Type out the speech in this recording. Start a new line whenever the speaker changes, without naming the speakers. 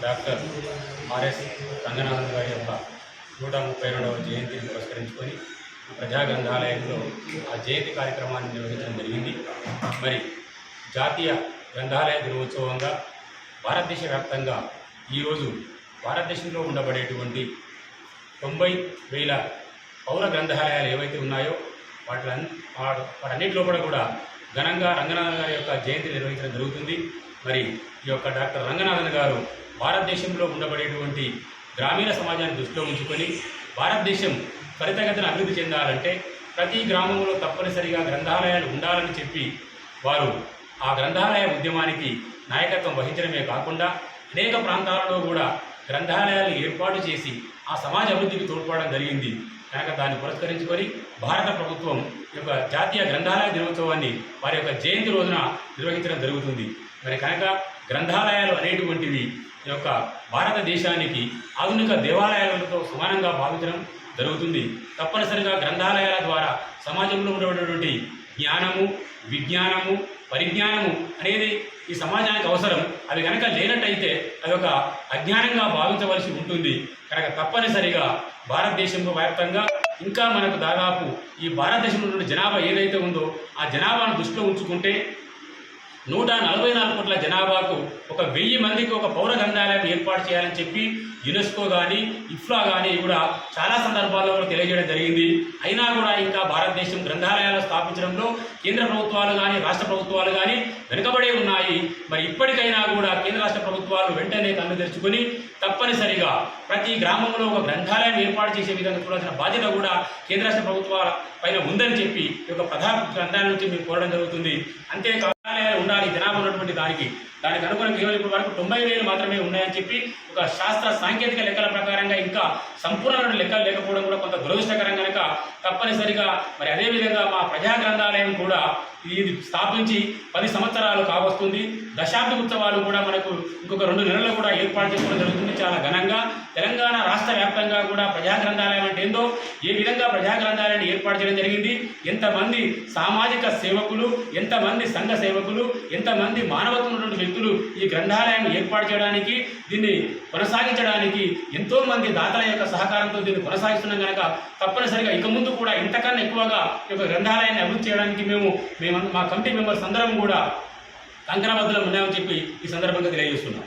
Doctor RS Ranganathan గారి యొక్క 132వ జయంతిని పురస్కరించుకొని ప్రజా గ్రంథాలయంలో ఆ జయంతి కార్యక్రమాన్ని నిర్వహించడం జరిగింది. మరి జాతీయ గ్రంథాలయ దినోత్సవంగా భారతదేశ వ్యాప్తంగా ఈరోజు భారతదేశంలో ఉండబడేటువంటి 90,000 పౌర గ్రంథాలయాలు ఏవైతే ఉన్నాయో వాటన్నిటిలో కూడా ఘనంగా రంగనాథన్ గారి యొక్క జయంతి నిర్వహించడం జరుగుతుంది. మరి ఈ యొక్క డాక్టర్ రంగనాథన్ గారు భారతదేశంలో ఉండబడేటువంటి గ్రామీణ సమాజాన్ని దృష్టిలో ఉంచుకొని భారతదేశం త్వరితగతిన అభివృద్ధి చెందాలంటే ప్రతి గ్రామంలో తప్పనిసరిగా గ్రంథాలయాలు ఉండాలని చెప్పి వారు ఆ గ్రంథాలయ ఉద్యమానికి నాయకత్వం వహించడమే కాకుండా అనేక ప్రాంతాలలో కూడా గ్రంథాలయాలు ఏర్పాటు చేసి ఆ సమాజ అభివృద్ధికి తోడ్పడడం జరిగింది. కనుక దాన్ని పురస్కరించుకొని భారత ప్రభుత్వం యొక్క జాతీయ గ్రంథాలయ దినోత్సవాన్ని వారి యొక్క జయంతి రోజున నిర్వహించడం జరుగుతుంది. మరి కనుక గ్రంథాలయాలు అనేటువంటివి ఈ యొక్క భారతదేశానికి ఆధునిక దేవాలయాలతో సమానంగా భావించడం జరుగుతుంది. తప్పనిసరిగా గ్రంథాలయాల ద్వారా సమాజంలో ఉన్నటువంటి జ్ఞానము, విజ్ఞానము, పరిజ్ఞానము అనేది ఈ సమాజానికి అవసరం. అవి కనుక లేనట్టయితే అది ఒక అజ్ఞానంగా భావించవలసి ఉంటుంది. కనుక తప్పనిసరిగా భారతదేశంలో వ్యాప్తంగా ఇంకా మనకు దాదాపు ఈ భారతదేశంలో ఉన్న జనాభా ఏదైతే ఉందో ఆ జనాభాను దృష్టిలో ఉంచుకుంటే 144 కోట్ల జనాభాకు 1000 మందికి ఒక పౌర గ్రంథాలయం ఏర్పాటు చేయాలని చెప్పి యునెస్కో కానీ ఇఫ్లా కానీ కూడా చాలా సందర్భాల్లో కూడా తెలియజేయడం జరిగింది. అయినా కూడా ఇంకా భారతదేశం గ్రంథాలయాలు స్థాపించడంలో కేంద్ర ప్రభుత్వాలు కానీ రాష్ట్ర ప్రభుత్వాలు కానీ వెనుకబడే ఉన్నాయి. మరి ఇప్పటికైనా కూడా కేంద్ర రాష్ట్ర ప్రభుత్వాలు వెంటనే కన్ను తెరుచుకొని తప్పనిసరిగా ప్రతి గ్రామంలో ఒక గ్రంథాలయం ఏర్పాటు చేసే విధంగా చూడాల్సిన బాధ్యత కూడా కేంద్ర రాష్ట్ర ప్రభుత్వాల పైన ఉందని చెప్పి ఈ యొక్క ప్రధాన గ్రంథాలయం నుంచి మేము కోరడం జరుగుతుంది. అంతేకాదు ఉండాలి జనాభా ఉన్నటువంటి దానికి అనుగుణంగా కేవలం ఇప్పటి వరకు 90,000 మాత్రమే ఉన్నాయని చెప్పి ఒక శాస్త్ర సాంకేతిక లెక్కల ప్రకారంగా ఇంకా సంపూర్ణమైన లెక్కలు లేకపోవడం కూడా కొంత దురదృష్టకరం. కనుక తప్పనిసరిగా మరి అదేవిధంగా మా ప్రజా గ్రంథాలయం కూడా ఇది స్థాపించి 10 సంవత్సరాలు కావస్తుంది. దశాబ్ది ఉత్సవాలు కూడా మనకు ఇంకొక 2 నెలల్లో కూడా ఏర్పాటు చేసుకోవడం జరుగుతుంది. చాలా ఘనంగా తెలంగాణ రాష్ట్ర వ్యాప్తంగా కూడా ప్రజా గ్రంథాలయం అంటే ఏందో, ఏ విధంగా ప్రజా గ్రంథాలయాన్ని ఏర్పాటు చేయడం జరిగింది, ఎంతమంది సామాజిక సేవకులు, ఎంతమంది సంఘ సేవకులు, ఎంతమంది మానవత్వం ఉన్నటువంటి వ్యక్తులు ఈ గ్రంథాలయాన్ని ఏర్పాటు చేయడానికి, దీన్ని కొనసాగించడానికి ఎంతోమంది దాతల యొక్క సహకారంతో దీన్ని కొనసాగిస్తున్నాం. కనుక తప్పనిసరిగా ఇక ముందు కూడా ఇంతకన్నా ఎక్కువగా ఈ యొక్క గ్రంథాలయాన్ని అభివృద్ధి చేయడానికి మేము మా కమిటీ మెంబర్స్ అందరం కూడా కంకణబద్ధులం ఉన్నామని చెప్పి ఈ సందర్భంగా తెలియజేస్తున్నాం.